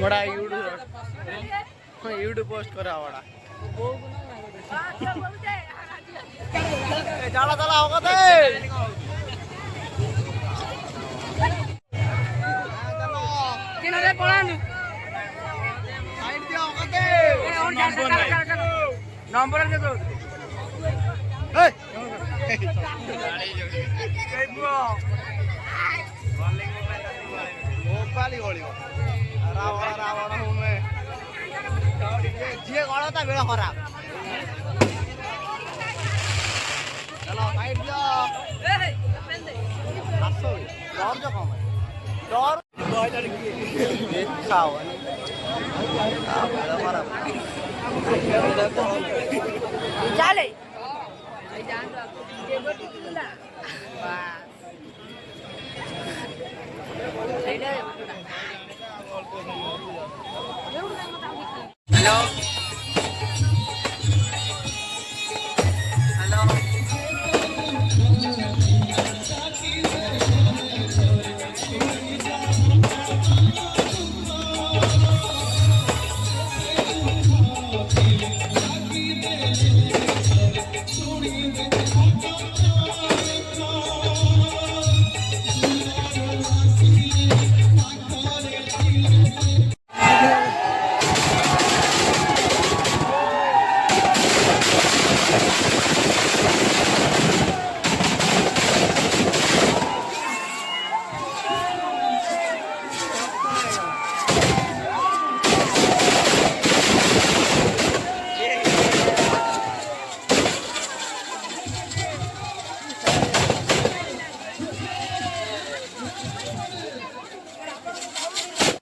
बड़ा YouTube post करा बड़ा चला चला होगा ते किनारे पळान साइड दिया होगा ते नंबर दे दो ए मोबाइल गोली रावण रावण हूं मैं ये गड़ा था बेड़ा खराब चलो साइड दियो आसो डर जो कम डर खाओ बेड़ा खराब चले